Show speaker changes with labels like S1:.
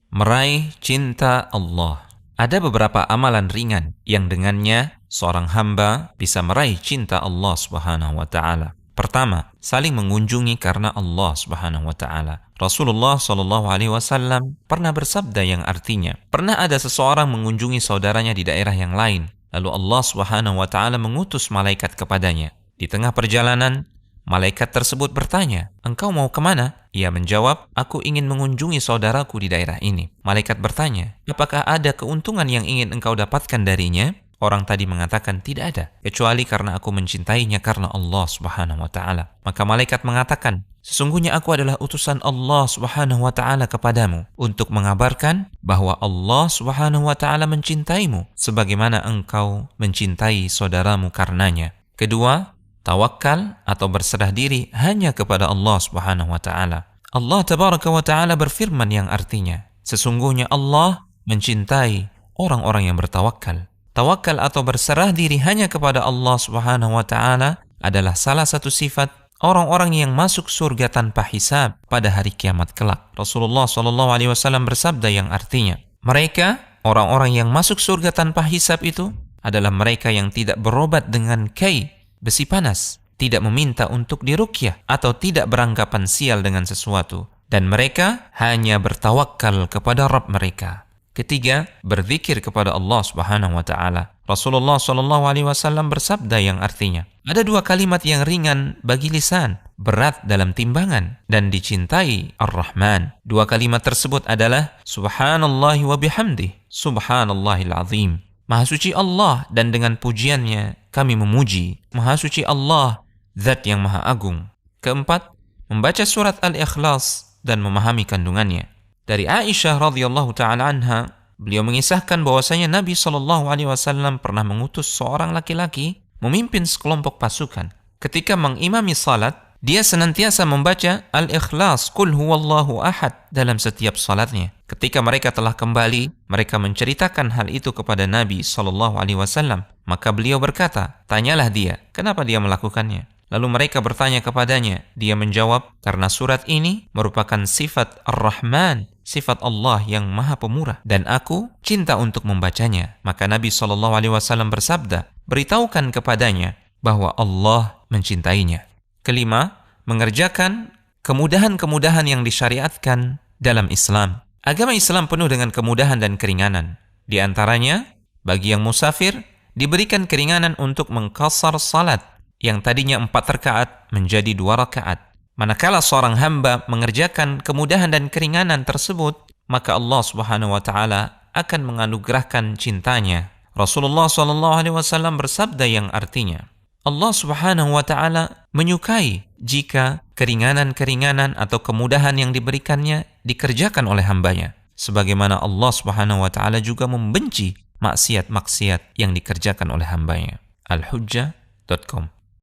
S1: Meraih cinta Allah. Ada beberapa amalan ringan yang dengannya seorang hamba bisa meraih cinta Allah Subhanahu wa taala. Pertama, saling mengunjungi karena Allah Subhanahu wa taala. Rasulullah Shallallahu alaihi wasallam pernah bersabda yang artinya, pernah ada seseorang mengunjungi saudaranya di daerah yang lain, lalu Allah Subhanahu wa taala mengutus malaikat kepadanya. Di tengah perjalanan, malaikat tersebut bertanya, "Engkau mau kemana?" Ia menjawab, "Aku ingin mengunjungi saudaraku di daerah ini." Malaikat bertanya, "Apakah ada keuntungan yang ingin engkau dapatkan darinya?" Orang tadi mengatakan, "Tidak ada, kecuali karena aku mencintainya karena Allah Subhanahu wa taala." Maka malaikat mengatakan, "Sesungguhnya aku adalah utusan Allah Subhanahu wa taala kepadamu untuk mengabarkan bahwa Allah Subhanahu wa taala mencintaimu sebagaimana engkau mencintai saudaramu karenanya." Kedua, tawakal atau berserah diri hanya kepada Allah Subhanahu wa taala. Allah Tabaraka wa taala berfirman yang artinya, sesungguhnya Allah mencintai orang-orang yang bertawakal. Tawakal atau berserah diri hanya kepada Allah Subhanahu wa taala adalah salah satu sifat orang-orang yang masuk surga tanpa hisab pada hari kiamat kelak. Rasulullah Shallallahu alaihi wasallam bersabda yang artinya, mereka orang-orang yang masuk surga tanpa hisab itu adalah mereka yang tidak berobat dengan besi panas, tidak meminta untuk diruqyah atau tidak beranggapan sial dengan sesuatu, dan mereka hanya bertawakal kepada Rabb mereka. Ketiga, berzikir kepada Allah Subhanahu wa taala. Rasulullah Shallallahu alaihi wasallam bersabda yang artinya, ada dua kalimat yang ringan bagi lisan, berat dalam timbangan, dan dicintai Ar-Rahman. Dua kalimat tersebut adalah Subhanallahi wa bihamdih, Subhanallahil azim. Maha suci Allah dan dengan pujiannya kami memuji. Maha suci Allah, zat yang maha agung. Keempat, membaca surat Al-Ikhlas dan memahami kandungannya. Dari Aisyah radhiyallahu taala anha, beliau mengisahkan bahwasanya Nabi sallallahu alaihi wasallam pernah mengutus seorang laki-laki memimpin sekelompok pasukan. Ketika mengimami salat, dia senantiasa membaca Al-Ikhlas, Qul huwallahu ahad dalam setiap salatnya. Ketika mereka telah kembali, mereka menceritakan hal itu kepada Nabi sallallahu alaihi wasallam. Maka beliau berkata, "Tanyalah dia, kenapa dia melakukannya?" Lalu mereka bertanya kepadanya. Dia menjawab, "Karena surat ini merupakan sifat Ar-Rahman, sifat Allah yang maha pemurah, dan aku cinta untuk membacanya." Maka Nabi SAW bersabda, "Beritahukan kepadanya bahwa Allah mencintainya." Kelima, mengerjakan kemudahan-kemudahan yang disyariatkan dalam Islam. Agama Islam penuh dengan kemudahan dan keringanan. Di antaranya, bagi yang musafir, diberikan keringanan untuk mengqasar salat yang tadinya 4 rakaat menjadi 2 rakaat. Manakala seorang hamba mengerjakan kemudahan dan keringanan tersebut, maka Allah Subhanahu wa taala akan menganugerahkan cintanya. Rasulullah SAW bersabda yang artinya, Allah Subhanahu wa taala menyukai jika keringanan-keringanan atau kemudahan yang diberikannya dikerjakan oleh hambanya, sebagaimana Allah Subhanahu wa taala juga membenci maksiat-maksiat yang dikerjakan oleh hambanya. Al-Hujjah.com